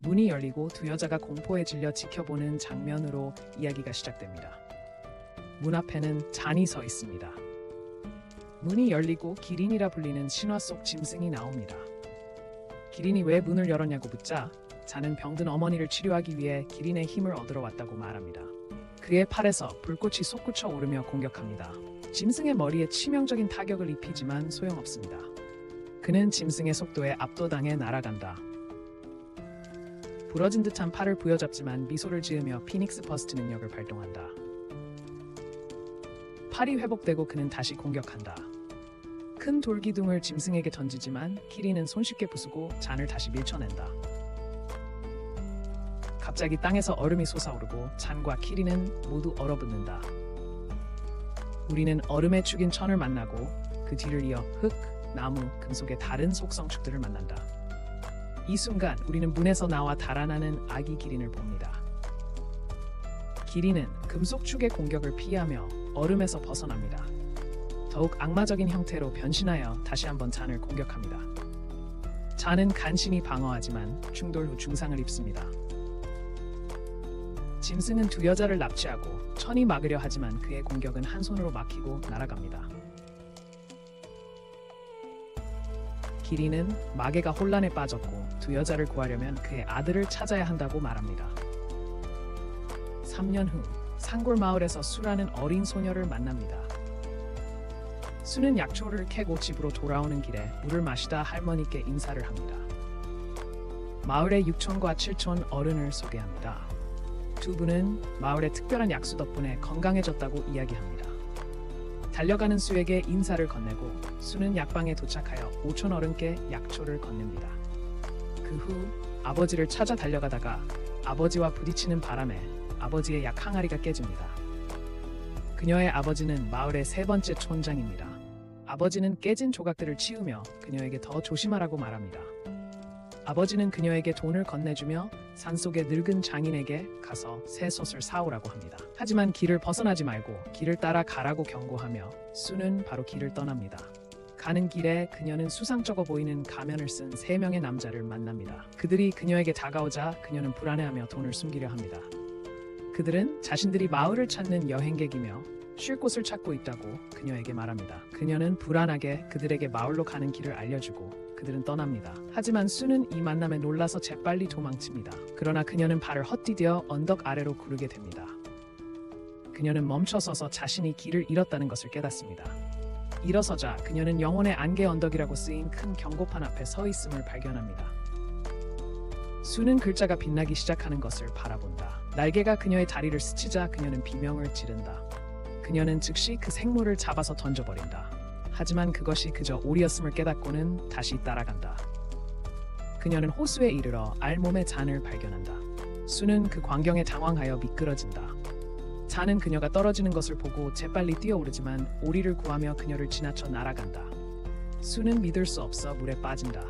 문이 열리고 두 여자가 공포에 질려 지켜보는 장면으로 이야기가 시작됩니다. 문 앞에는 잔이 서 있습니다. 문이 열리고 기린이라 불리는 신화 속 짐승이 나옵니다. 기린이 왜 문을 열었냐고 묻자 잔은 병든 어머니를 치료하기 위해 기린의 힘을 얻으러 왔다고 말합니다. 그의 팔에서 불꽃이 솟구쳐 오르며 공격합니다. 짐승의 머리에 치명적인 타격을 입히지만 소용없습니다. 그는 짐승의 속도에 압도당해 날아간다. 부러진 듯한 팔을 부여잡지만 미소를 지으며 피닉스 버스트 능력을 발동한다. 팔이 회복되고 그는 다시 공격한다. 큰 돌기둥을 짐승에게 던지지만 기린은 손쉽게 부수고 잔을 다시 밀쳐낸다. 갑자기 땅에서 얼음이 솟아오르고 잔과 키린은 모두 얼어붙는다. 우리는 얼음에 죽인 천을 만나고 그 뒤를 이어 흙, 나무, 금속의 다른 속성축들을 만난다. 이 순간 우리는 문에서 나와 달아나는 아기 기린을 봅니다. 기린은 금속축의 공격을 피하며 얼음에서 벗어납니다. 더욱 악마적인 형태로 변신하여 다시 한번 잔을 공격합니다. 잔은 간신히 방어하지만 충돌 후 중상을 입습니다. 짐승은 두 여자를 납치하고 천이 막으려 하지만 그의 공격은 한 손으로 막히고 날아갑니다. 기린은 마계가 혼란에 빠졌고 두 여자를 구하려면 그의 아들을 찾아야 한다고 말합니다. 3년 후 산골 마을에서 수라는 어린 소녀를 만납니다. 수는 약초를 캐고 집으로 돌아오는 길에 물을 마시다 할머니께 인사를 합니다. 마을의 6촌과 7촌 어른을 소개합니다. 두 분은 마을의 특별한 약수 덕분에 건강해졌다고 이야기합니다. 달려가는 수에게 인사를 건네고 수는 약방에 도착하여 5촌 어른께 약초를 건넵니다. 그 후 아버지를 찾아 달려가다가 아버지와 부딪히는 바람에 아버지의 약 항아리가 깨집니다. 그녀의 아버지는 마을의 세 번째 촌장입니다. 아버지는 깨진 조각들을 치우며 그녀에게 더 조심하라고 말합니다. 아버지는 그녀에게 돈을 건네주며 산속의 늙은 장인에게 가서 새 솥을 사오라고 합니다. 하지만 길을 벗어나지 말고 길을 따라 가라고 경고하며 수는 바로 길을 떠납니다. 가는 길에 그녀는 수상쩍어 보이는 가면을 쓴 3명의 남자를 만납니다. 그들이 그녀에게 다가오자 그녀는 불안해하며 돈을 숨기려 합니다. 그들은 자신들이 마을을 찾는 여행객이며 쉴 곳을 찾고 있다고 그녀에게 말합니다. 그녀는 불안하게 그들에게 마을로 가는 길을 알려주고 그들은 떠납니다. 하지만 수는 이 만남에 놀라서 재빨리 도망칩니다. 그러나 그녀는 발을 헛디뎌 언덕 아래로 구르게 됩니다. 그녀는 멈춰서서 자신이 길을 잃었다는 것을 깨닫습니다. 일어서자 그녀는 영혼의 안개 언덕이라고 쓰인 큰 경고판 앞에 서 있음을 발견합니다. 수는 글자가 빛나기 시작하는 것을 바라본다. 날개가 그녀의 다리를 스치자 그녀는 비명을 지른다. 그녀는 즉시 그 생물을 잡아서 던져버린다. 하지만 그것이 그저 오리였음을 깨닫고는 다시 따라간다. 그녀는 호수에 이르러 알몸의 잔을 발견한다. 수는 그 광경에 당황하여 미끄러진다. 잔은 그녀가 떨어지는 것을 보고 재빨리 뛰어오르지만 오리를 구하며 그녀를 지나쳐 날아간다. 수는 믿을 수 없어 물에 빠진다.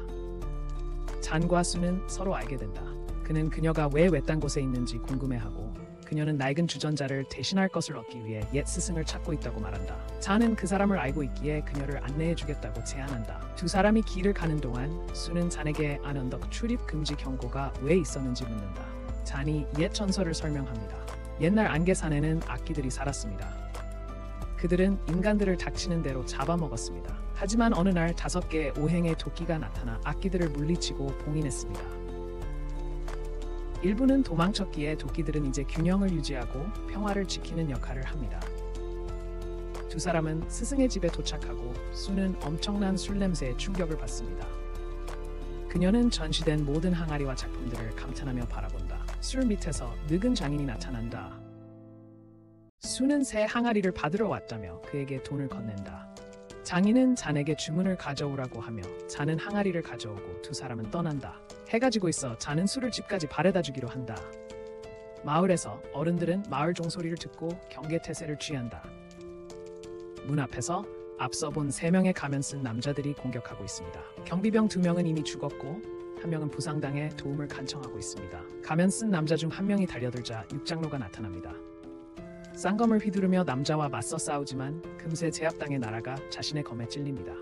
잔과 수는 서로 알게 된다. 그는 그녀가 왜 외딴 곳에 있는지 궁금해하고 그녀는 낡은 주전자를 대신할 것을 얻기 위해 옛 스승을 찾고 있다고 말한다. 잔은 그 사람을 알고 있기에 그녀를 안내해주겠다고 제안한다. 두 사람이 길을 가는 동안 수는 잔에게 안언덕 출입 금지 경고가 왜 있었는지 묻는다. 잔이 옛 전설을 설명합니다. 옛날 안개산에는 악귀들이 살았습니다. 그들은 인간들을 닥치는 대로 잡아먹었습니다. 하지만 어느 날 5개의 오행의 도끼가 나타나 악귀들을 물리치고 봉인했습니다. 일부는 도망쳤기에 도끼들은 이제 균형을 유지하고 평화를 지키는 역할을 합니다. 두 사람은 스승의 집에 도착하고 수는 엄청난 술 냄새에 충격을 받습니다. 그녀는 전시된 모든 항아리와 작품들을 감탄하며 바라본다. 술 밑에서 늙은 장인이 나타난다. 수는 새 항아리를 받으러 왔다며 그에게 돈을 건넨다. 장인은 잔에게 주문을 가져오라고 하며 잔은 항아리를 가져오고 두 사람은 떠난다. 해가 지고 있어 잔은 술을 집까지 바래다 주기로 한다. 마을에서 어른들은 마을 종소리를 듣고 경계태세를 취한다. 문 앞에서 앞서 본 3명의 가면 쓴 남자들이 공격하고 있습니다. 경비병 2명은 이미 죽었고 1명은 부상당해 도움을 간청하고 있습니다. 가면 쓴 남자 중 1명이 달려들자 육장로가 나타납니다. 쌍검을 휘두르며 남자와 맞서 싸우지만 금세 제압당해 나라가 자신의 검에 찔립니다.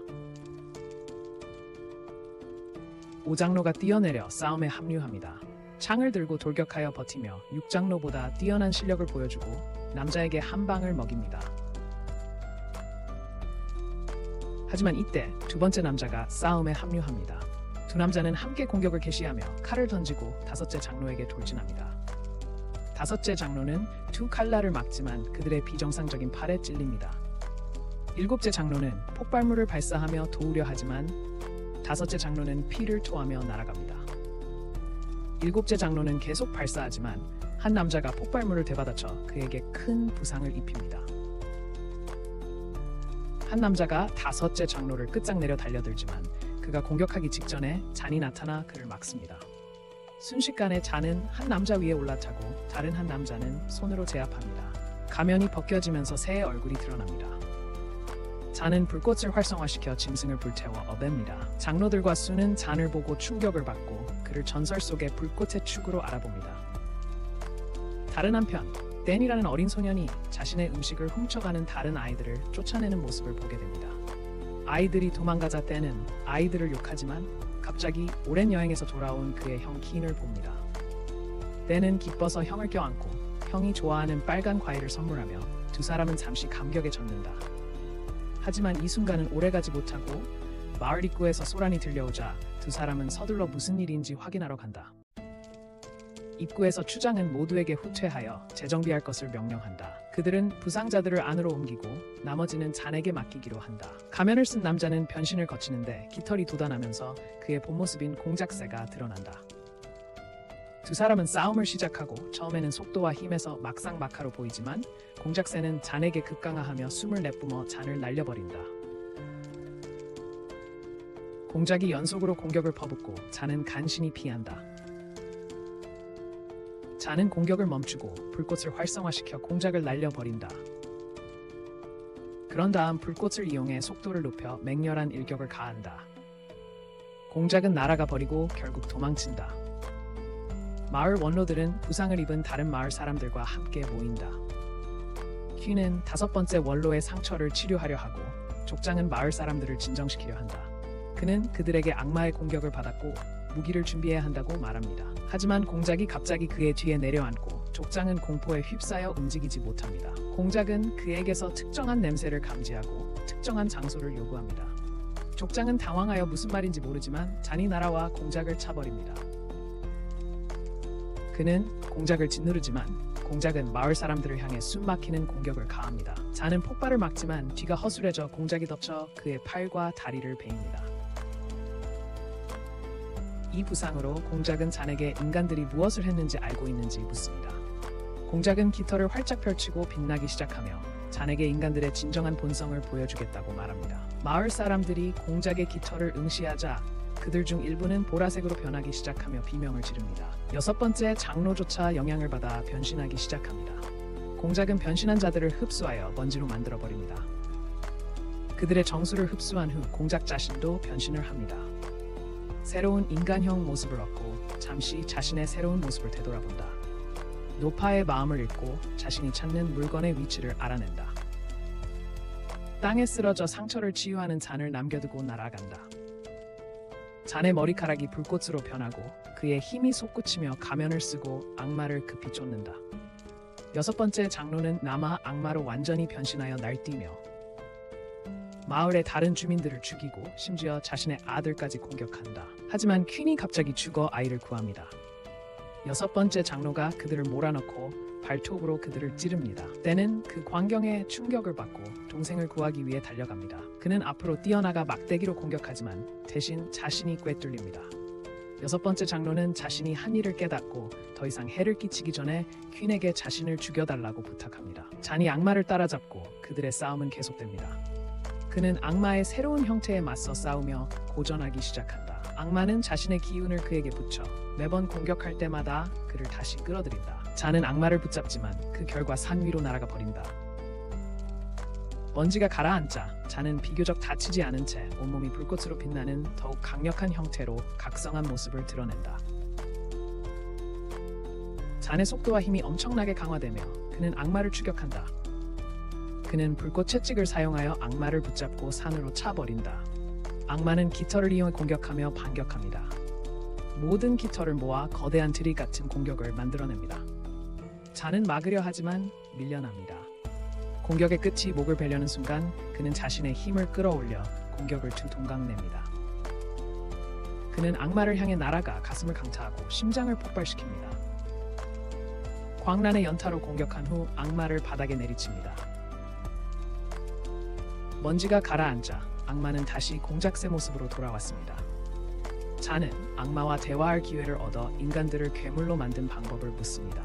오장로가 뛰어내려 싸움에 합류합니다. 창을 들고 돌격하여 버티며 육장로보다 뛰어난 실력을 보여주고 남자에게 한 방을 먹입니다. 하지만 이때 두 번째 남자가 싸움에 합류합니다. 두 남자는 함께 공격을 개시하며 칼을 던지고 다섯째 장로에게 돌진합니다. 다섯째 장로는 두 칼날을 막지만 그들의 비정상적인 팔에 찔립니다. 일곱째 장로는 폭발물을 발사하며 도우려 하지만 다섯째 장로는 피를 토하며 날아갑니다. 일곱째 장로는 계속 발사하지만 한 남자가 폭발물을 되받아쳐 그에게 큰 부상을 입힙니다. 한 남자가 다섯째 장로를 끝장내려 달려들지만 그가 공격하기 직전에 잔이 나타나 그를 막습니다. 순식간에 잔은 한 남자 위에 올라타고 다른 한 남자는 손으로 제압합니다. 가면이 벗겨지면서 새의 얼굴이 드러납니다. 잔은 불꽃을 활성화시켜 짐승을 불태워 어댑니다. 장로들과 수는 잔을 보고 충격을 받고 그를 전설 속의 불꽃의 축으로 알아봅니다. 다른 한편 댄이라는 어린 소년이 자신의 음식을 훔쳐가는 다른 아이들을 쫓아내는 모습을 보게 됩니다. 아이들이 도망가자 댄은 아이들을 욕하지만 갑자기 오랜 여행에서 돌아온 그의 형 킨을 봅니다. 댄은 기뻐서 형을 껴안고 형이 좋아하는 빨간 과일을 선물하며 두 사람은 잠시 감격에 젖는다. 하지만 이 순간은 오래가지 못하고 마을 입구에서 소란이 들려오자 두 사람은 서둘러 무슨 일인지 확인하러 간다. 입구에서 추장은 모두에게 후퇴하여 재정비할 것을 명령한다. 그들은 부상자들을 안으로 옮기고 나머지는 잔에게 맡기기로 한다. 가면을 쓴 남자는 변신을 거치는데 깃털이 돋아나면서 그의 본모습인 공작새가 드러난다. 두 사람은 싸움을 시작하고 처음에는 속도와 힘에서 막상막하로 보이지만 공작새는 잔에게 급강화하며 숨을 내뿜어 잔을 날려버린다. 공작이 연속으로 공격을 퍼붓고 잔은 간신히 피한다. 잔은 공격을 멈추고 불꽃을 활성화시켜 공작을 날려버린다. 그런 다음 불꽃을 이용해 속도를 높여 맹렬한 일격을 가한다. 공작은 날아가 버리고 결국 도망친다. 마을 원로들은 부상을 입은 다른 마을 사람들과 함께 모인다. 퀸은 다섯 번째 원로의 상처를 치료하려 하고 족장은 마을 사람들을 진정시키려 한다. 그는 그들에게 악마의 공격을 받았고 무기를 준비해야 한다고 말합니다. 하지만 공작이 갑자기 그의 뒤에 내려앉고 족장은 공포에 휩싸여 움직이지 못합니다. 공작은 그에게서 특정한 냄새를 감지하고 특정한 장소를 요구합니다. 족장은 당황하여 무슨 말인지 모르지만 잔이 날아와 공작을 차버립니다. 그는 공작을 짓누르지만 공작은 마을 사람들을 향해 숨막히는 공격을 가합니다. 잔은 폭발을 막지만 뒤가 허술해져 공작이 덮쳐 그의 팔과 다리를 베입니다. 이 부상으로 공작은 잔에게 인간들이 무엇을 했는지 알고 있는지 묻습니다. 공작은 깃털을 활짝 펼치고 빛나기 시작하며 잔에게 인간들의 진정한 본성을 보여주겠다고 말합니다. 마을 사람들이 공작의 깃털을 응시하자 그들 중 일부는 보라색으로 변하기 시작하며 비명을 지릅니다. 여섯 번째 장로조차 영향을 받아 변신하기 시작합니다. 공작은 변신한 자들을 흡수하여 먼지로 만들어버립니다. 그들의 정수를 흡수한 후 공작 자신도 변신을 합니다. 새로운 인간형 모습을 얻고 잠시 자신의 새로운 모습을 되돌아본다. 노파의 마음을 읽고 자신이 찾는 물건의 위치를 알아낸다. 땅에 쓰러져 상처를 치유하는 잔을 남겨두고 날아간다. 잔의 머리카락이 불꽃으로 변하고 그의 힘이 솟구치며 가면을 쓰고 악마를 급히 쫓는다. 여섯 번째 장로는 남아 악마로 완전히 변신하여 날뛰며 마을의 다른 주민들을 죽이고 심지어 자신의 아들까지 공격한다. 하지만 퀸이 갑자기 죽어 아이를 구합니다. 여섯 번째 장로가 그들을 몰아넣고 발톱으로 그들을 찌릅니다. 때는 그 광경에 충격을 받고 동생을 구하기 위해 달려갑니다. 그는 앞으로 뛰어나가 막대기로 공격하지만 대신 자신이 꿰뚫립니다. 여섯 번째 장로는 자신이 한 일을 깨닫고 더 이상 해를 끼치기 전에 퀸에게 자신을 죽여달라고 부탁합니다. 잔이 악마를 따라잡고 그들의 싸움은 계속됩니다. 그는 악마의 새로운 형태에 맞서 싸우며 고전하기 시작한다. 악마는 자신의 기운을 그에게 붙여 매번 공격할 때마다 그를 다시 끌어들인다. 잔은 악마를 붙잡지만 그 결과 산 위로 날아가 버린다. 먼지가 가라앉자 잔은 비교적 다치지 않은 채 온몸이 불꽃으로 빛나는 더욱 강력한 형태로 각성한 모습을 드러낸다. 잔의 속도와 힘이 엄청나게 강화되며 그는 악마를 추격한다. 그는 불꽃 채찍을 사용하여 악마를 붙잡고 산으로 차버린다. 악마는 깃털을 이용해 공격하며 반격합니다. 모든 깃털을 모아 거대한 트리 같은 공격을 만들어냅니다. 잔은 막으려 하지만 밀려납니다. 공격의 끝이 목을 베려는 순간 그는 자신의 힘을 끌어올려 공격을 두 동강 냅니다. 그는 악마를 향해 날아가 가슴을 강타하고 심장을 폭발시킵니다. 광란의 연타로 공격한 후 악마를 바닥에 내리칩니다. 먼지가 가라앉자 악마는 다시 공작새 모습으로 돌아왔습니다. 잔은 악마와 대화할 기회를 얻어 인간들을 괴물로 만든 방법을 묻습니다.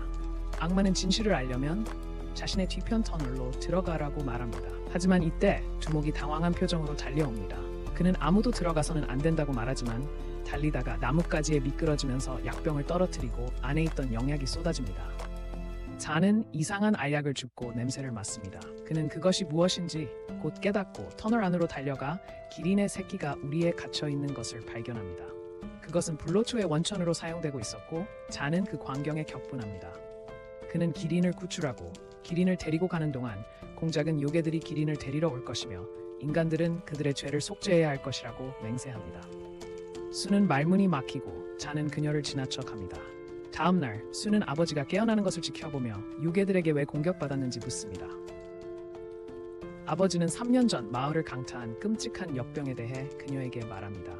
악마는 진실을 알려면 자신의 뒤편 터널로 들어가라고 말합니다. 하지만 이때 두목이 당황한 표정으로 달려옵니다. 그는 아무도 들어가서는 안 된다고 말하지만 달리다가 나뭇가지에 미끄러지면서 약병을 떨어뜨리고 안에 있던 영약이 쏟아집니다. 잔은 이상한 알약을 줍고 냄새를 맡습니다. 그는 그것이 무엇인지 곧 깨닫고 터널 안으로 달려가 기린의 새끼가 우리에 갇혀 있는 것을 발견합니다. 그것은 불로초의 원천으로 사용되고 있었고 잔은 그 광경에 격분합니다. 그는 기린을 구출하고 기린을 데리고 가는 동안 공작은 요괴들이 기린을 데리러 올 것이며 인간들은 그들의 죄를 속죄해야 할 것이라고 맹세합니다. 수는 말문이 막히고 잔은 그녀를 지나쳐 갑니다. 다음 날 수는 아버지가 깨어나는 것을 지켜보며 요괴들에게 왜 공격받았는지 묻습니다. 아버지는 3년 전 마을을 강타한 끔찍한 역병에 대해 그녀에게 말합니다.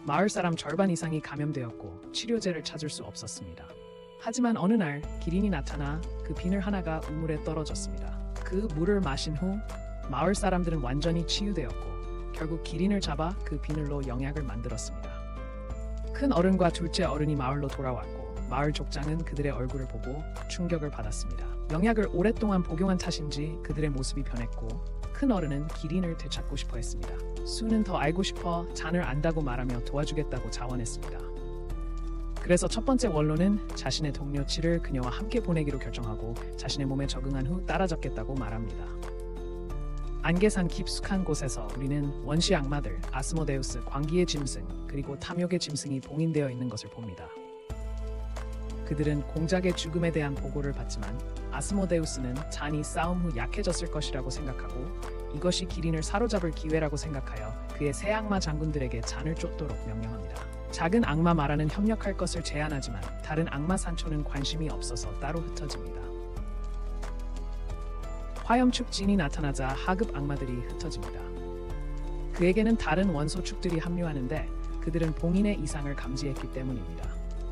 마을 사람 절반 이상이 감염되었고 치료제를 찾을 수 없었습니다. 하지만 어느 날 기린이 나타나 그 비늘 하나가 우물에 떨어졌습니다. 그 물을 마신 후 마을 사람들은 완전히 치유되었고 결국 기린을 잡아 그 비늘로 영약을 만들었습니다. 큰 어른과 둘째 어른이 마을로 돌아왔고 마을 족장은 그들의 얼굴을 보고 충격을 받았습니다. 영약을 오랫동안 복용한 탓인지 그들의 모습이 변했고 큰 어른은 기린을 되찾고 싶어 했습니다. 수는 더 알고 싶어 잔을 안다고 말하며 도와주겠다고 자원했습니다. 그래서 첫 번째 원로는 자신의 동료 치를 그녀와 함께 보내기로 결정하고 자신의 몸에 적응한 후 따라잡겠다고 말합니다. 안개산 깊숙한 곳에서 우리는 원시 악마들, 아스모데우스, 광기의 짐승, 그리고 탐욕의 짐승이 봉인되어 있는 것을 봅니다. 그들은 공작의 죽음에 대한 보고를 받지만 아스모데우스는 잔이 싸움 후 약해졌을 것이라고 생각하고 이것이 기린을 사로잡을 기회라고 생각하여 그의 새 악마 장군들에게 잔을 쫓도록 명령합니다. 작은 악마 마라는 협력할 것을 제안하지만 다른 악마 산초는 관심이 없어서 따로 흩어집니다. 화염축 진이 나타나자 하급 악마들이 흩어집니다. 그에게는 다른 원소축들이 합류하는데 그들은 봉인의 이상을 감지했기 때문입니다.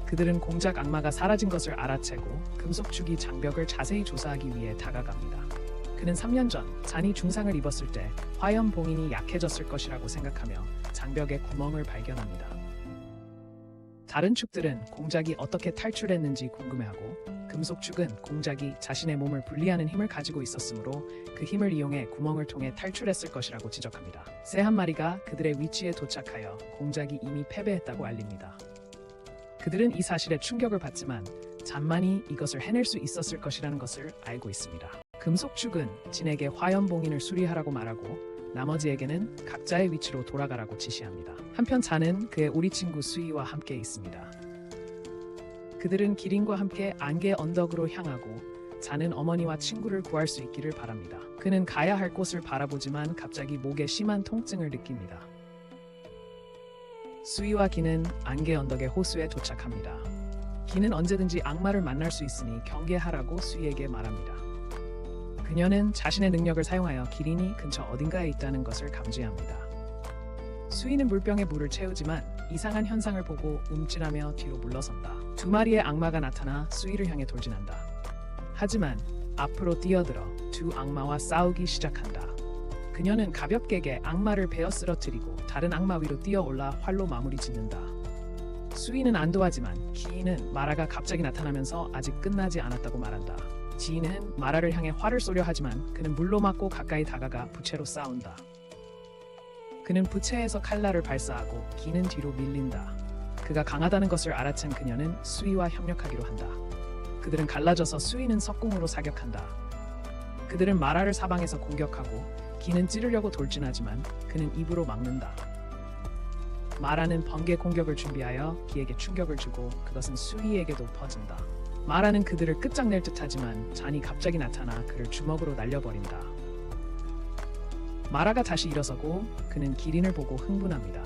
그들은 공작 악마가 사라진 것을 알아채고 금속축이 장벽을 자세히 조사하기 위해 다가갑니다. 그는 3년 전 잔이 중상을 입었을 때 화염 봉인이 약해졌을 것이라고 생각하며 장벽에 구멍을 발견합니다. 다른 축들은 공작이 어떻게 탈출했는지 궁금해하고 금속축은 공작이 자신의 몸을 분리하는 힘을 가지고 있었으므로 그 힘을 이용해 구멍을 통해 탈출했을 것이라고 지적합니다. 새 한 마리가 그들의 위치에 도착하여 공작이 이미 패배했다고 알립니다. 그들은 이 사실에 충격을 받지만 잔만이 이것을 해낼 수 있었을 것이라는 것을 알고 있습니다. 금속축은 진에게 화염봉인을 수리하라고 말하고 나머지에게는 각자의 위치로 돌아가라고 지시합니다. 한편 잔은 그의 우리 친구 수이와 함께 있습니다. 그들은 기린과 함께 안개 언덕으로 향하고 잔은 어머니와 친구를 구할 수 있기를 바랍니다. 그는 가야 할 곳을 바라보지만 갑자기 목에 심한 통증을 느낍니다. 수이와 기는 안개 언덕의 호수에 도착합니다. 기는 언제든지 악마를 만날 수 있으니 경계하라고 수이에게 말합니다. 그녀는 자신의 능력을 사용하여 기린이 근처 어딘가에 있다는 것을 감지합니다. 수이는 물병에 물을 채우지만 이상한 현상을 보고 움찔하며 뒤로 물러선다. 두 마리의 악마가 나타나 수이를 향해 돌진한다. 하지만 앞으로 뛰어들어 두 악마와 싸우기 시작한다. 그녀는 가볍게 악마를 베어 쓰러뜨리고 다른 악마 위로 뛰어올라 활로 마무리 짓는다. 수이는 안도하지만 기인은 마라가 갑자기 나타나면서 아직 끝나지 않았다고 말한다. 지인은 마라를 향해 활을 쏘려 하지만 그는 물로 맞고 가까이 다가가 부채로 싸운다. 그는 부채에서 칼날을 발사하고 기는 뒤로 밀린다. 그가 강하다는 것을 알아챈 그녀는 수이와 협력하기로 한다. 그들은 갈라져서 수이는 석궁으로 사격한다. 그들은 마라를 사방에서 공격하고 기는 찌르려고 돌진하지만 그는 입으로 막는다. 마라는 번개 공격을 준비하여 기에게 충격을 주고 그것은 수이에게도 퍼진다. 마라는 그들을 끝장낼 듯하지만 잔이 갑자기 나타나 그를 주먹으로 날려버린다. 마라가 다시 일어서고 그는 기린을 보고 흥분합니다.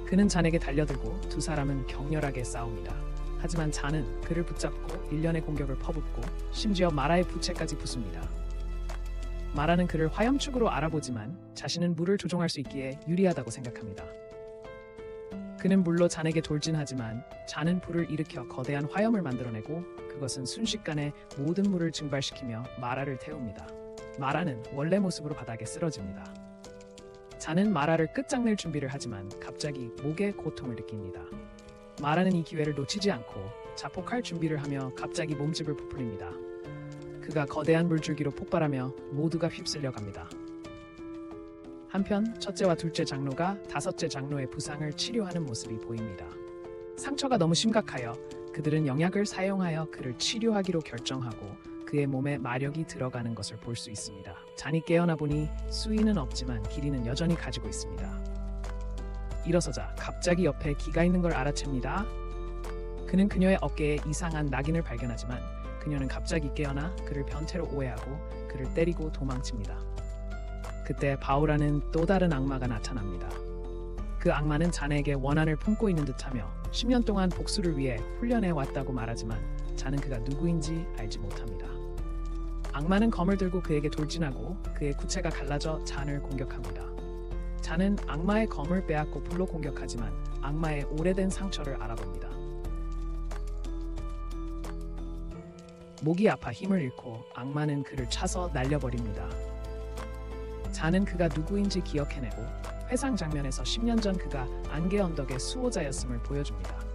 그는 잔에게 달려들고 두 사람은 격렬하게 싸웁니다. 하지만 잔은 그를 붙잡고 일련의 공격을 퍼붓고 심지어 마라의 부채까지 부숩니다. 마라는 그를 화염축으로 알아보지만 자신은 물을 조종할 수 있기에 유리하다고 생각합니다. 그는 물로 잔에게 돌진하지만 잔은 불을 일으켜 거대한 화염을 만들어내고 그것은 순식간에 모든 물을 증발시키며 마라를 태웁니다. 마라는 원래 모습으로 바닥에 쓰러집니다. 잔은 마라를 끝장낼 준비를 하지만 갑자기 목에 고통을 느낍니다. 마라는 이 기회를 놓치지 않고 자폭할 준비를 하며 갑자기 몸집을 부풀립니다. 그가 거대한 물줄기로 폭발하며 모두가 휩쓸려 갑니다. 한편 첫째와 둘째 장로가 다섯째 장로의 부상을 치료하는 모습이 보입니다. 상처가 너무 심각하여 그들은 영약을 사용하여 그를 치료하기로 결정하고 그의 몸에 마력이 들어가는 것을 볼 수 있습니다. 잔이 깨어나 보니 수위는 없지만 길이는 여전히 가지고 있습니다. 일어서자 갑자기 옆에 기가 있는 걸 알아챕니다. 그는 그녀의 어깨에 이상한 낙인을 발견하지만 그녀는 갑자기 깨어나 그를 변태로 오해하고 그를 때리고 도망칩니다. 그때 바오라는 또 다른 악마가 나타납니다. 그 악마는 잔에게 원한을 품고 있는 듯하며 10년 동안 복수를 위해 훈련해 왔다고 말하지만 잔은 그가 누구인지 알지 못합니다. 악마는 검을 들고 그에게 돌진하고 그의 구체가 갈라져 잔을 공격합니다. 잔은 악마의 검을 빼앗고 불로 공격하지만 악마의 오래된 상처를 알아봅니다. 목이 아파 힘을 잃고 악마는 그를 차서 날려버립니다. 잔은 그가 누구인지 기억해내고 회상 장면에서 10년 전 그가 안개 언덕의 수호자였음을 보여줍니다.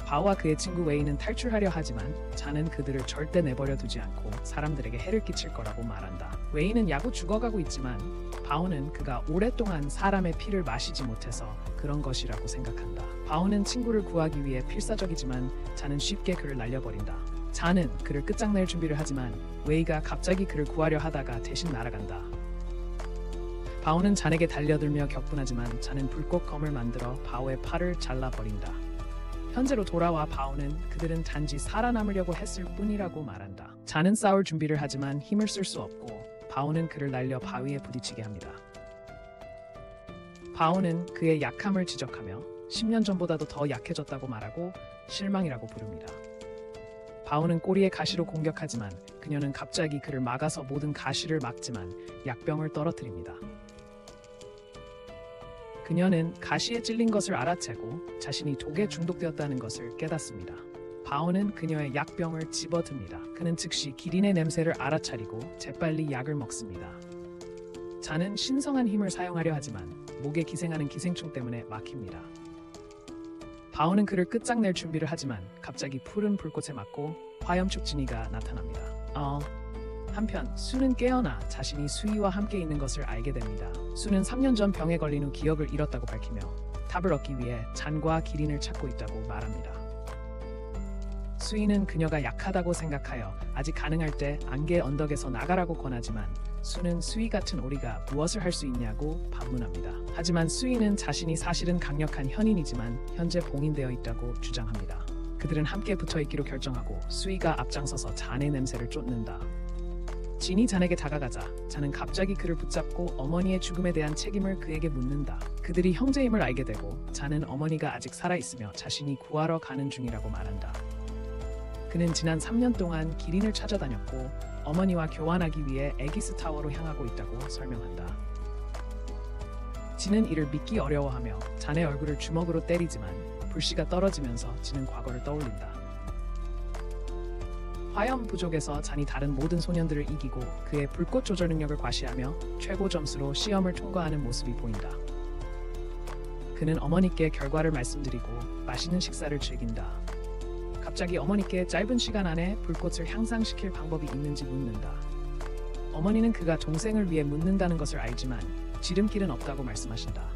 바오와 그의 친구 웨이는 탈출하려 하지만 잔은 그들을 절대 내버려 두지 않고 사람들에게 해를 끼칠 거라고 말한다. 웨이는 야구 죽어가고 있지만 바오는 그가 오랫동안 사람의 피를 마시지 못해서 그런 것이라고 생각한다. 바오는 친구를 구하기 위해 필사적이지만 잔은 쉽게 그를 날려버린다. 잔은 그를 끝장낼 준비를 하지만 웨이가 갑자기 그를 구하려 하다가 대신 날아간다. 바오는 잔에게 달려들며 격분하지만 잔은 불꽃검을 만들어 바오의 팔을 잘라버린다. 현재로 돌아와 바오는 그들은 단지 살아남으려고 했을 뿐이라고 말한다. 잔은 싸울 준비를 하지만 힘을 쓸 수 없고 바오는 그를 날려 바위에 부딪히게 합니다. 바오는 그의 약함을 지적하며 10년 전보다도 더 약해졌다고 말하고 실망이라고 부릅니다. 바오는 꼬리에 가시로 공격하지만 그녀는 갑자기 그를 막아서 모든 가시를 막지만 약병을 떨어뜨립니다. 그녀는 가시에 찔린 것을 알아채고 자신이 독에 중독되었다는 것을 깨닫습니다. 바오는 그녀의 약병을 집어듭니다. 그는 즉시 기린의 냄새를 알아차리고 재빨리 약을 먹습니다. 잔은 신성한 힘을 사용하려 하지만 목에 기생하는 기생충 때문에 막힙니다. 바오는 그를 끝장낼 준비를 하지만 갑자기 푸른 불꽃에 맞고 화염축 지니가 나타납니다. 한편 수는 깨어나 자신이 수희와 함께 있는 것을 알게 됩니다. 수는 3년 전 병에 걸린 후 기억을 잃었다고 밝히며 답을 얻기 위해 잔과 기린을 찾고 있다고 말합니다. 수희는 그녀가 약하다고 생각하여 아직 가능할 때 안개 언덕에서 나가라고 권하지만 수는 수희 같은 오리가 무엇을 할 수 있냐고 반문합니다. 하지만 수희는 자신이 사실은 강력한 현인이지만 현재 봉인되어 있다고 주장합니다. 그들은 함께 붙어있기로 결정하고 수희가 앞장서서 잔의 냄새를 쫓는다. 진이 잔에게 다가가자 잔은 갑자기 그를 붙잡고 어머니의 죽음에 대한 책임을 그에게 묻는다. 그들이 형제임을 알게 되고 잔은 어머니가 아직 살아있으며 자신이 구하러 가는 중이라고 말한다. 그는 지난 3년 동안 기린을 찾아다녔고 어머니와 교환하기 위해 에기스 타워로 향하고 있다고 설명한다. 진은 이를 믿기 어려워하며 잔의 얼굴을 주먹으로 때리지만 불씨가 떨어지면서 진은 과거를 떠올린다. 화염 부족에서 잔이 다른 모든 소년들을 이기고 그의 불꽃 조절 능력을 과시하며 최고 점수로 시험을 통과하는 모습이 보인다. 그는 어머니께 결과를 말씀드리고 맛있는 식사를 즐긴다. 갑자기 어머니께 짧은 시간 안에 불꽃을 향상시킬 방법이 있는지 묻는다. 어머니는 그가 동생을 위해 묻는다는 것을 알지만 지름길은 없다고 말씀하신다.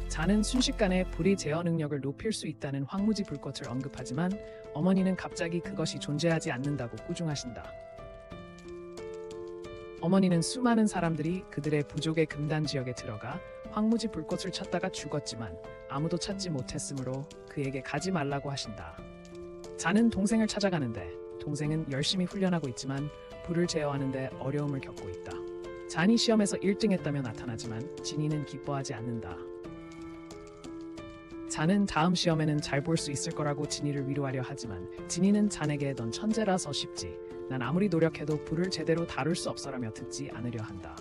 잔은 순식간에 불이 제어 능력을 높일 수 있다는 황무지 불꽃을 언급하지만 어머니는 갑자기 그것이 존재하지 않는다고 꾸중하신다. 어머니는 수많은 사람들이 그들의 부족의 금단 지역에 들어가 황무지 불꽃을 찾다가 죽었지만 아무도 찾지 못했으므로 그에게 가지 말라고 하신다. 잔은 동생을 찾아가는데 동생은 열심히 훈련하고 있지만 불을 제어하는 데 어려움을 겪고 있다. 잔이 시험에서 1등했다며 나타나지만 진이는 기뻐하지 않는다. 자는 다음 시험에는 잘 볼 수 있을 거라고 진이를 위로하려 하지만 진이는 자네게 넌 천재라서 쉽지. 난 아무리 노력해도 불을 제대로 다룰 수 없어라며 듣지 않으려 한다.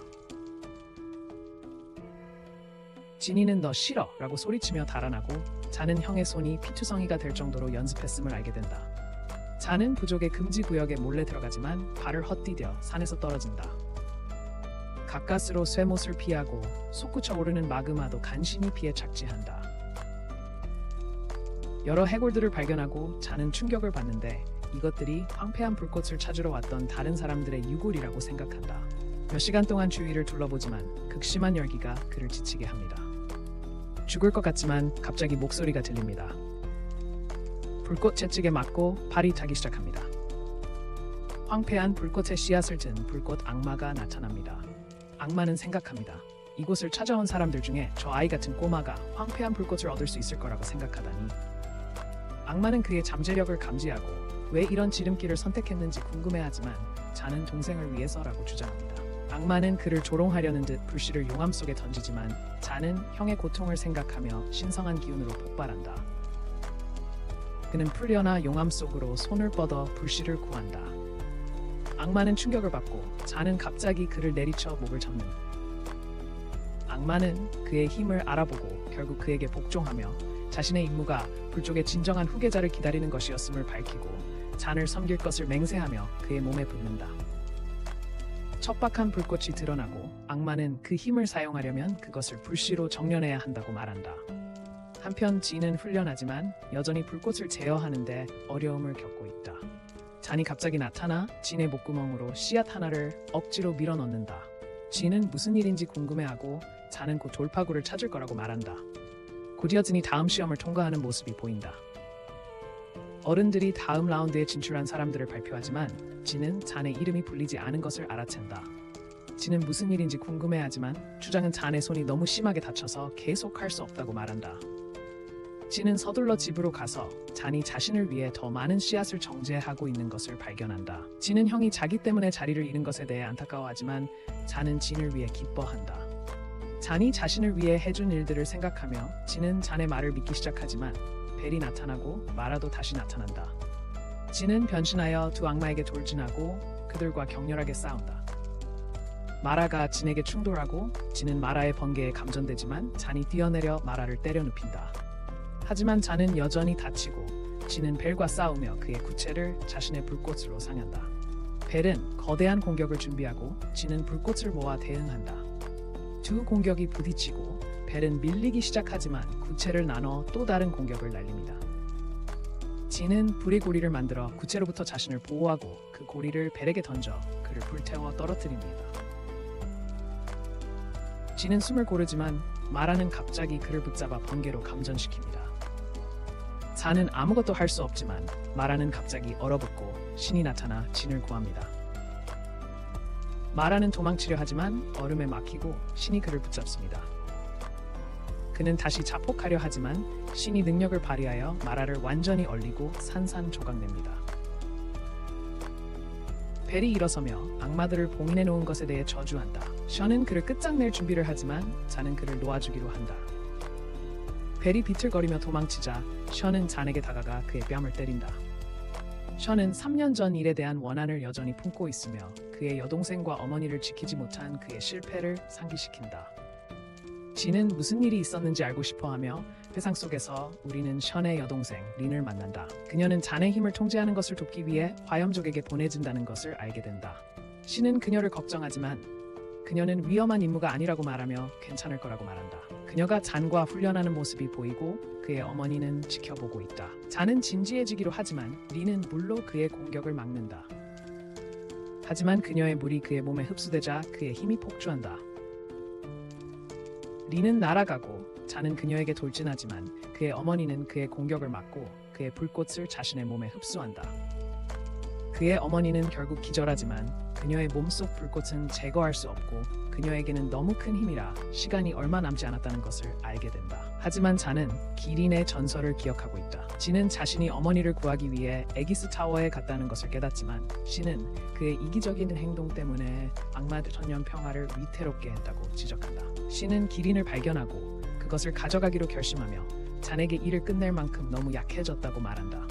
진이는 너 싫어 라고 소리치며 달아나고 자는 형의 손이 피투성이가 될 정도로 연습했음을 알게 된다. 자는 부족의 금지구역에 몰래 들어가지만 발을 헛디뎌 산에서 떨어진다. 가까스로 쇠못을 피하고 솟구쳐 오르는 마그마도 간신히 피해 착지한다. 여러 해골들을 발견하고 자는 충격을 받는데 이것들이 황폐한 불꽃을 찾으러 왔던 다른 사람들의 유골이라고 생각한다. 몇 시간 동안 주위를 둘러보지만 극심한 열기가 그를 지치게 합니다. 죽을 것 같지만 갑자기 목소리가 들립니다. 불꽃 채찍에 맞고 발이 타기 시작합니다. 황폐한 불꽃의 씨앗을 든 불꽃 악마가 나타납니다. 악마는 생각합니다. 이곳을 찾아온 사람들 중에 저 아이 같은 꼬마가 황폐한 불꽃을 얻을 수 있을 거라고 생각하다니. 악마는 그의 잠재력을 감지하고 왜 이런 지름길을 선택했는지 궁금해하지만 자는 동생을 위해서라고 주장합니다. 악마는 그를 조롱하려는 듯 불씨를 용암 속에 던지지만 자는 형의 고통을 생각하며 신성한 기운으로 폭발한다. 그는 풀려나 용암 속으로 손을 뻗어 불씨를 구한다. 악마는 충격을 받고 자는 갑자기 그를 내리쳐 목을 잡는. 악마는 그의 힘을 알아보고 결국 그에게 복종하며 자신의 임무가 불족의 진정한 후계자를 기다리는 것이었음을 밝히고 잔을 섬길 것을 맹세하며 그의 몸에 붙는다. 척박한 불꽃이 드러나고 악마는 그 힘을 사용하려면 그것을 불씨로 정련해야 한다고 말한다. 한편 진은 훈련하지만 여전히 불꽃을 제어하는데 어려움을 겪고 있다. 잔이 갑자기 나타나 진의 목구멍으로 씨앗 하나를 억지로 밀어넣는다. 진은 무슨 일인지 궁금해하고 잔은 곧 돌파구를 찾을 거라고 말한다. 곧이어 진이 다음 시험을 통과하는 모습이 보인다. 어른들이 다음 라운드에 진출한 사람들을 발표하지만 진은 잔의 이름이 불리지 않은 것을 알아챈다. 진은 무슨 일인지 궁금해하지만 주장은 잔의 손이 너무 심하게 다쳐서 계속 할 수 없다고 말한다. 진은 서둘러 집으로 가서 잔이 자신을 위해 더 많은 씨앗을 정제하고 있는 것을 발견한다. 진은 형이 자기 때문에 자리를 잃은 것에 대해 안타까워하지만 잔은 진을 위해 기뻐한다. 잔이 자신을 위해 해준 일들을 생각하며 진은 잔의 말을 믿기 시작하지만 벨이 나타나고 마라도 다시 나타난다. 진은 변신하여 두 악마에게 돌진하고 그들과 격렬하게 싸운다. 마라가 진에게 충돌하고 진은 마라의 번개에 감전되지만 잔이 뛰어내려 마라를 때려 눕힌다. 하지만 잔은 여전히 다치고 진은 벨과 싸우며 그의 구체를 자신의 불꽃으로 상한다. 벨은 거대한 공격을 준비하고 진은 불꽃을 모아 대응한다. 두 공격이 부딪히고 벨은 밀리기 시작하지만 구체를 나눠 또 다른 공격을 날립니다. 진은 불의 고리를 만들어 구체로부터 자신을 보호하고 그 고리를 벨에게 던져 그를 불태워 떨어뜨립니다. 진은 숨을 고르지만 마라는 갑자기 그를 붙잡아 번개로 감전시킵니다. 잔은 아무것도 할 수 없지만 마라는 갑자기 얼어붙고 신이 나타나 진을 구합니다. 마라는 도망치려 하지만 얼음에 막히고 신이 그를 붙잡습니다. 그는 다시 자폭하려 하지만 신이 능력을 발휘하여 마라를 완전히 얼리고 산산조각냅니다. 벨이 일어서며 악마들을 봉인해 놓은 것에 대해 저주한다. 션은 그를 끝장낼 준비를 하지만 잔은 그를 놓아주기로 한다. 벨이 비틀거리며 도망치자 션은 잔에게 다가가 그의 뺨을 때린다. 션은 3년 전 일에 대한 원한을 여전히 품고 있으며 그의 여동생과 어머니를 지키지 못한 그의 실패를 상기시킨다. 진은 무슨 일이 있었는지 알고 싶어하며 회상 속에서 우리는 션의 여동생 린을 만난다. 그녀는 잔의 힘을 통제하는 것을 돕기 위해 화염족에게 보내진다는 것을 알게 된다. 신은 그녀를 걱정하지만 그녀는 위험한 임무가 아니라고 말하며 괜찮을 거라고 말한다. 그녀가 잔과 훈련하는 모습이 보이고 그의 어머니는 지켜보고 있다. 잔은 진지해지기로 하지만 린은 물로 그의 공격을 막는다. 하지만 그녀의 물이 그의 몸에 흡수되자 그의 힘이 폭주한다. 린은 날아가고 잔은 그녀에게 돌진하지만 그의 어머니는 그의 공격을 막고 그의 불꽃을 자신의 몸에 흡수한다. 그의 어머니는 결국 기절하지만 그녀의 몸속 불꽃은 제거할 수 없고 그녀에게는 너무 큰 힘이라 시간이 얼마 남지 않았다는 것을 알게 된다. 하지만 잔은 기린의 전설을 기억하고 있다. 진은 자신이 어머니를 구하기 위해 에기스 타워에 갔다는 것을 깨닫지만 신은 그의 이기적인 행동 때문에 악마들 천년 평화를 위태롭게 했다고 지적한다. 신은 기린을 발견하고 그것을 가져가기로 결심하며 잔에게 일을 끝낼 만큼 너무 약해졌다고 말한다.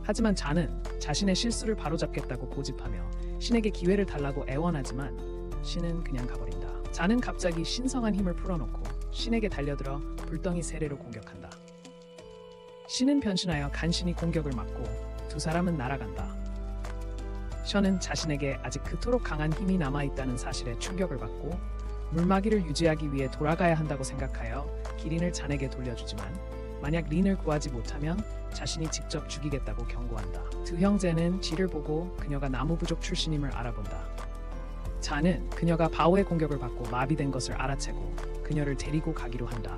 하지만 잔은 자신의 실수를 바로잡겠다고 고집하며 신에게 기회를 달라고 애원하지만 신은 그냥 가버린다. 잔은 갑자기 신성한 힘을 풀어놓고 신에게 달려들어 불덩이 세례로 공격한다. 신은 변신하여 간신히 공격을 막고 두 사람은 날아간다. 션은 자신에게 아직 그토록 강한 힘이 남아있다는 사실에 충격을 받고 물막이를 유지하기 위해 돌아가야 한다고 생각하여 기린을 잔에게 돌려주지만 만약 린을 구하지 못하면 자신이 직접 죽이겠다고 경고한다. 두 형제는 지를 보고 그녀가 나무부족 출신임을 알아본다. 잔은 그녀가 바오의 공격을 받고 마비된 것을 알아채고 그녀를 데리고 가기로 한다.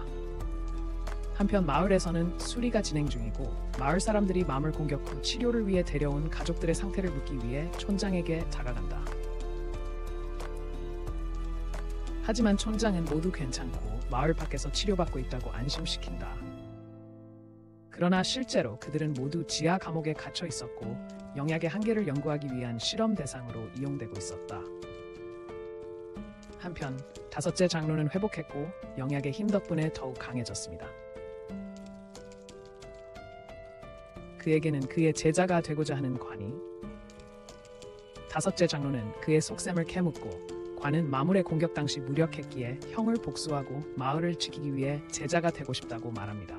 한편 마을에서는 수리가 진행 중이고 마을 사람들이 맘을 공격 후 치료를 위해 데려온 가족들의 상태를 묻기 위해 촌장에게 다가간다. 하지만 촌장은 모두 괜찮고 마을 밖에서 치료받고 있다고 안심시킨다. 그러나 실제로 그들은 모두 지하 감옥에 갇혀 있었고 영약의 한계를 연구하기 위한 실험 대상으로 이용되고 있었다. 한편 다섯째 장로는 회복했고 영약의 힘 덕분에 더욱 강해졌습니다. 그에게는 그의 제자가 되고자 하는 관이, 다섯째 장로는 그의 속셈을 캐묻고 관은 마물의 공격 당시 무력했기에 형을 복수하고 마을을 지키기 위해 제자가 되고 싶다고 말합니다.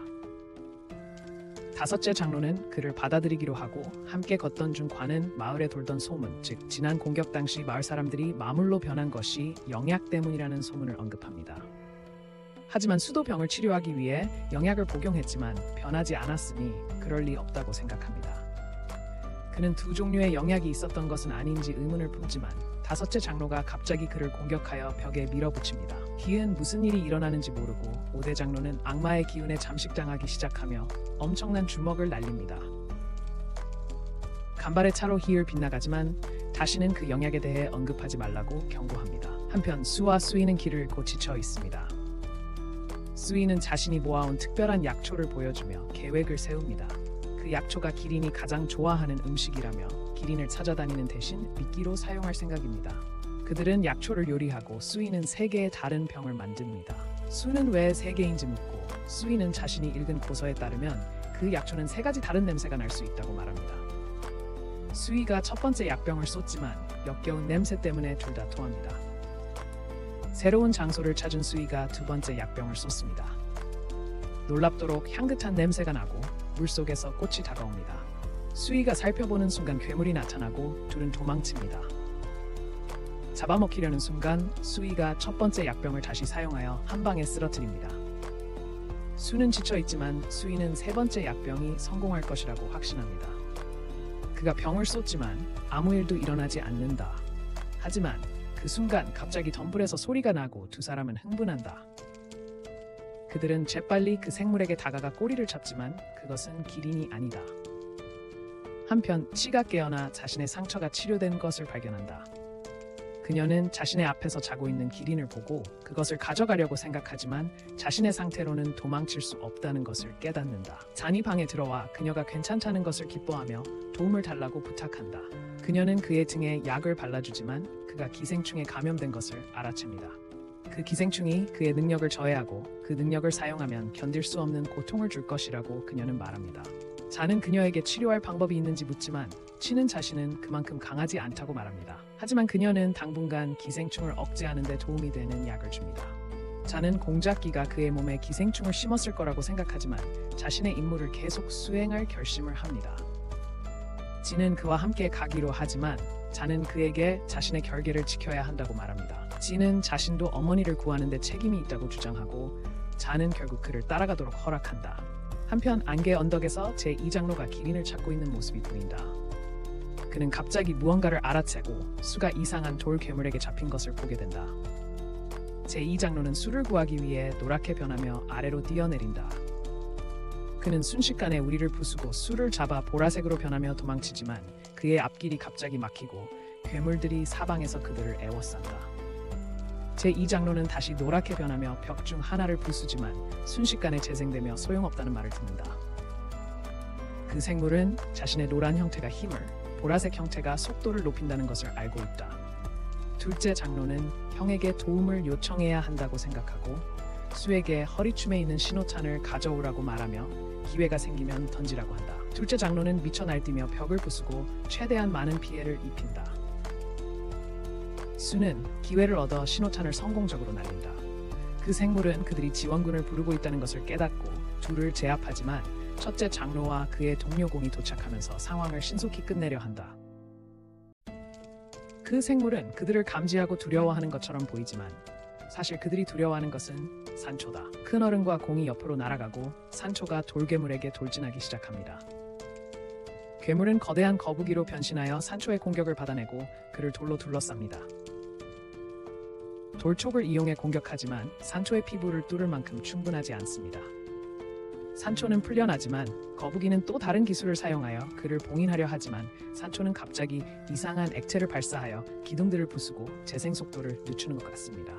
다섯째 장로는 그를 받아들이기로 하고 함께 걷던 중 관은 마을에 돌던 소문, 즉 지난 공격 당시 마을 사람들이 마물로 변한 것이 영약 때문이라는 소문을 언급합니다. 하지만 수도병을 치료하기 위해 영약을 복용했지만 변하지 않았으니 그럴 리 없다고 생각합니다. 그는 두 종류의 영약이 있었던 것은 아닌지 의문을 품지만 다섯째 장로가 갑자기 그를 공격하여 벽에 밀어붙입니다. 뒤엔 무슨 일이 일어나는지 모르고 5대 장로는 악마의 기운에 잠식당하기 시작하며 엄청난 주먹을 날립니다. 간발의 차로 희을 빗나가지만 다시는 그 영약에 대해 언급하지 말라고 경고합니다. 한편 수와 수이는 길을 잃고 지쳐 있습니다. 수이는 자신이 모아온 특별한 약초를 보여주며 계획을 세웁니다. 그 약초가 기린이 가장 좋아하는 음식이라며 기린을 찾아다니는 대신 미끼로 사용할 생각입니다. 그들은 약초를 요리하고 수이는 3개의 다른 병을 만듭니다. 수는 왜 3개인지 묻고 수이는 자신이 읽은 고서에 따르면 그 약초는 3가지 다른 냄새가 날 수 있다고 말합니다. 수이가 첫 번째 약병을 쏟지만 역겨운 냄새 때문에 둘 다 토합니다. 새로운 장소를 찾은 수이가 두 번째 약병을 쏟습니다. 놀랍도록 향긋한 냄새가 나고 물속에서 꽃이 다가옵니다. 수이가 살펴보는 순간 괴물이 나타나고 둘은 도망칩니다. 잡아먹히려는 순간 수이가 첫 번째 약병을 다시 사용하여 한 방에 쓰러뜨립니다. 수는 지쳐있지만 수이는 세 번째 약병이 성공할 것이라고 확신합니다. 그가 병을 쏟지만 아무 일도 일어나지 않는다. 하지만 그 순간 갑자기 덤불에서 소리가 나고 두 사람은 흥분한다. 그들은 재빨리 그 생물에게 다가가 꼬리를 잡지만 그것은 기린이 아니다. 한편 치가 깨어나 자신의 상처가 치료된 것을 발견한다. 그녀는 자신의 앞에서 자고 있는 기린을 보고 그것을 가져가려고 생각하지만 자신의 상태로는 도망칠 수 없다는 것을 깨닫는다. 잔이 방에 들어와 그녀가 괜찮다는 것을 기뻐하며 도움을 달라고 부탁한다. 그녀는 그의 등에 약을 발라주지만 그가 기생충에 감염된 것을 알아챕니다. 그 기생충이 그의 능력을 저해하고 그 능력을 사용하면 견딜 수 없는 고통을 줄 것이라고 그녀는 말합니다. 잔은 그녀에게 치료할 방법이 있는지 묻지만 치는 자신은 그만큼 강하지 않다고 말합니다. 하지만 그녀는 당분간 기생충을 억제하는 데 도움이 되는 약을 줍니다. 잔은 공작기가 그의 몸에 기생충을 심었을 거라고 생각하지만 자신의 임무를 계속 수행할 결심을 합니다. 진은 그와 함께 가기로 하지만 잔은 그에게 자신의 결계를 지켜야 한다고 말합니다. 진은 자신도 어머니를 구하는 데 책임이 있다고 주장하고 잔은 결국 그를 따라가도록 허락한다. 한편 안개 언덕에서 제2장로가 기린을 찾고 있는 모습이 보인다. 그는 갑자기 무언가를 알아채고 수가 이상한 돌 괴물에게 잡힌 것을 보게 된다. 제2장로는 수를 구하기 위해 노랗게 변하며 아래로 뛰어내린다. 그는 순식간에 우리를 부수고 수를 잡아 보라색으로 변하며 도망치지만 그의 앞길이 갑자기 막히고 괴물들이 사방에서 그들을 애워싼다. 제2장로는 다시 노랗게 변하며 벽 중 하나를 부수지만 순식간에 재생되며 소용없다는 말을 듣는다. 그 생물은 자신의 노란 형태가 힘을, 보라색 형태가 속도를 높인다는 것을 알고 있다. 둘째 장로는 형에게 도움을 요청해야 한다고 생각하고 수에게 허리춤에 있는 신호탄을 가져오라고 말하며 기회가 생기면 던지라고 한다. 둘째 장로는 미쳐 날뛰며 벽을 부수고 최대한 많은 피해를 입힌다. 수는 기회를 얻어 신호탄을 성공적으로 날린다. 그 생물은 그들이 지원군을 부르고 있다는 것을 깨닫고 둘을 제압하지만 첫째 장로와 그의 동료공이 도착하면서 상황을 신속히 끝내려 한다. 그 생물은 그들을 감지하고 두려워하는 것처럼 보이지만 사실 그들이 두려워하는 것은 산초다. 큰 어른과 공이 옆으로 날아가고 산초가 돌괴물에게 돌진하기 시작합니다. 괴물은 거대한 거북이로 변신하여 산초의 공격을 받아내고 그를 돌로 둘러쌉니다. 돌촉을 이용해 공격하지만 산초의 피부를 뚫을 만큼 충분하지 않습니다. 산초는 풀려나지만 거북이는 또 다른 기술을 사용하여 그를 봉인하려 하지만 산초는 갑자기 이상한 액체를 발사하여 기둥들을 부수고 재생 속도를 늦추는 것 같습니다.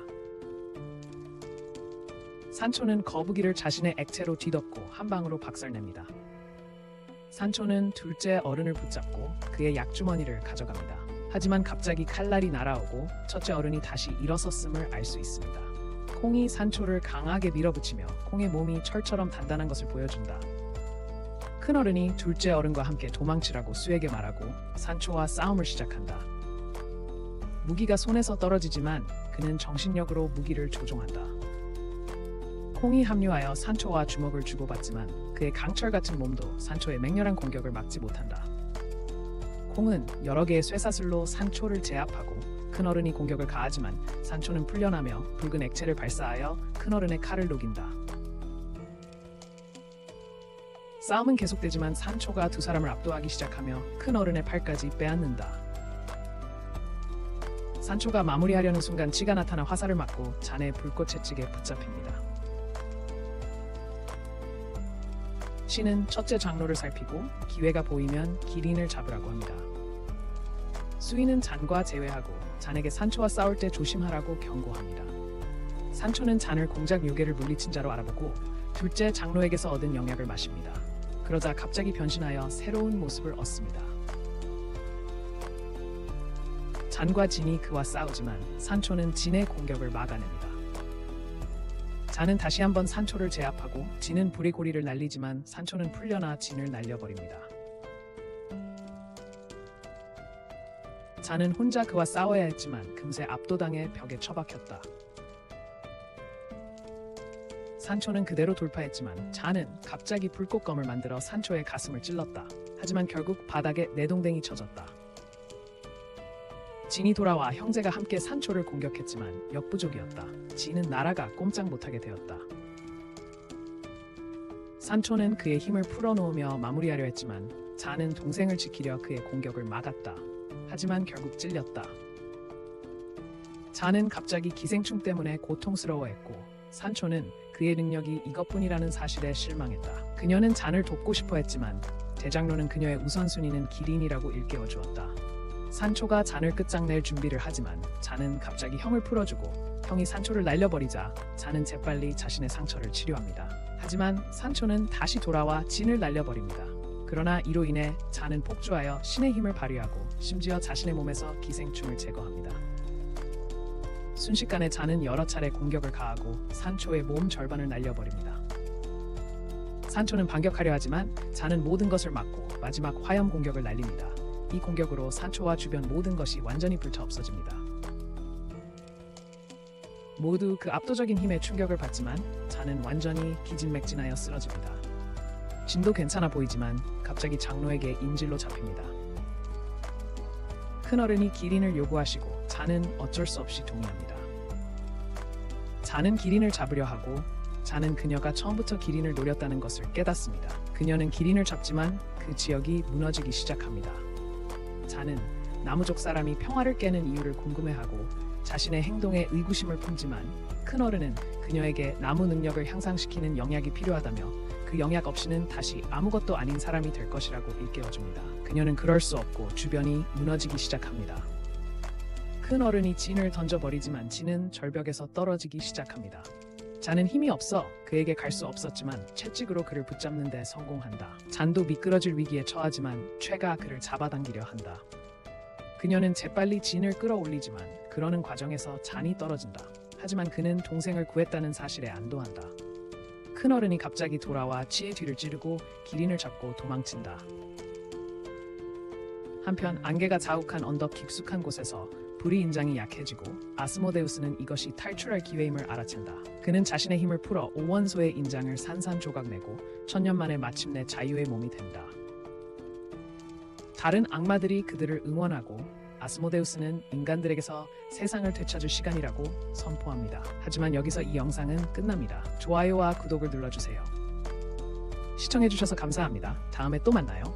산초는 거북이를 자신의 액체로 뒤덮고 한 방으로 박살냅니다. 산초는 둘째 어른을 붙잡고 그의 약주머니를 가져갑니다. 하지만 갑자기 칼날이 날아오고 첫째 어른이 다시 일어섰음을 알 수 있습니다. 콩이 산초를 강하게 밀어붙이며 콩의 몸이 철처럼 단단한 것을 보여준다. 큰 어른이 둘째 어른과 함께 도망치라고 수에게 말하고 산초와 싸움을 시작한다. 무기가 손에서 떨어지지만 그는 정신력으로 무기를 조종한다. 콩이 합류하여 산초와 주먹을 주고받지만 그의 강철 같은 몸도 산초의 맹렬한 공격을 막지 못한다. 콩은 여러 개의 쇠사슬로 산초를 제압하고 큰 어른이 공격을 가하지만 산초는 풀려나며 붉은 액체를 발사하여 큰 어른의 칼을 녹인다. 싸움은 계속되지만 산초가 두 사람을 압도하기 시작하며 큰 어른의 팔까지 빼앗는다. 산초가 마무리하려는 순간 치가 나타나 화살을 맞고 잔의 불꽃에 찌게 붙잡힙니다. 치는 첫째 장로를 살피고 기회가 보이면 기린을 잡으라고 합니다. 수인은 잔과 제외하고 잔에게 산초와 싸울 때 조심하라고 경고합니다. 산초는 잔을 공작 요괴를 물리친 자로 알아보고 둘째 장로에게서 얻은 영약을 마십니다. 그러자 갑자기 변신하여 새로운 모습을 얻습니다. 잔과 진이 그와 싸우지만 산초는 진의 공격을 막아냅니다. 잔은 다시 한번 산초를 제압하고 진은 불의 고리를 날리지만 산초는 풀려나 진을 날려버립니다. 잔은 혼자 그와 싸워야 했지만 금세 압도당해 벽에 처박혔다. 산초는 그대로 돌파했지만 잔은 갑자기 불꽃검을 만들어 산초의 가슴을 찔렀다. 하지만 결국 바닥에 내동댕이 쳐졌다. 진이 돌아와 형제가 함께 산초를 공격했지만 역부족이었다. 진은 날아가 꼼짝 못하게 되었다. 산초는 그의 힘을 풀어놓으며 마무리하려 했지만 잔은 동생을 지키려 그의 공격을 막았다. 하지만 결국 찔렸다. 잔은 갑자기 기생충 때문에 고통스러워했고 산초는 그의 능력이 이것뿐이라는 사실에 실망했다. 그녀는 잔을 돕고 싶어 했지만 대장로는 그녀의 우선순위는 기린이라고 일깨워주었다. 산초가 잔을 끝장낼 준비를 하지만 잔은 갑자기 형을 풀어주고 형이 산초를 날려버리자 잔은 재빨리 자신의 상처를 치료합니다. 하지만 산초는 다시 돌아와 진을 날려버립니다. 그러나 이로 인해 잔은 폭주하여 신의 힘을 발휘하고 심지어 자신의 몸에서 기생충을 제거합니다. 순식간에 잔은 여러 차례 공격을 가하고 산초의 몸 절반을 날려버립니다. 산초는 반격하려 하지만 잔은 모든 것을 막고 마지막 화염 공격을 날립니다. 이 공격으로 산초와 주변 모든 것이 완전히 불타 없어집니다. 모두 그 압도적인 힘에 충격을 받지만 잔은 완전히 기진맥진하여 쓰러집니다. 진도 괜찮아 보이지만 갑자기 장로에게 인질로 잡힙니다. 큰어른이 기린을 요구하시고 잔은 어쩔 수 없이 동의합니다. 잔은 기린을 잡으려 하고 잔은 그녀가 처음부터 기린을 노렸다는 것을 깨닫습니다. 그녀는 기린을 잡지만 그 지역이 무너지기 시작합니다. 잔은 나무족 사람이 평화를 깨는 이유를 궁금해하고 자신의 행동에 의구심을 품지만 큰어른은 그녀에게 나무 능력을 향상시키는 영약이 필요하다며 그 영약 없이는 다시 아무것도 아닌 사람이 될 것이라고 일깨워줍니다. 그녀는 그럴 수 없고 주변이 무너지기 시작합니다. 큰어른이 진을 던져버리지만 진은 절벽에서 떨어지기 시작합니다. 잔은 힘이 없어 그에게 갈 수 없었지만 채찍으로 그를 붙잡는 데 성공한다. 잔도 미끄러질 위기에 처하지만 최가 그를 잡아당기려 한다. 그녀는 재빨리 진을 끌어올리지만 그러는 과정에서 잔이 떨어진다. 하지만 그는 동생을 구했다는 사실에 안도한다. 큰어른이 갑자기 돌아와 치의 뒤를 찌르고 기린을 잡고 도망친다. 한편 안개가 자욱한 언덕 깊숙한 곳에서 불의 인장이 약해지고 아스모데우스는 이것이 탈출할 기회임을 알아챈다. 그는 자신의 힘을 풀어 오원소의 인장을 산산조각내고 천년 만에 마침내 자유의 몸이 된다. 다른 악마들이 그들을 응원하고 아스모데우스는 인간들에게서 세상을 되찾을 시간이라고 선포합니다. 하지만 여기서 이 영상은 끝납니다. 좋아요와 구독을 눌러주세요. 시청해주셔서 감사합니다. 다음에 또 만나요.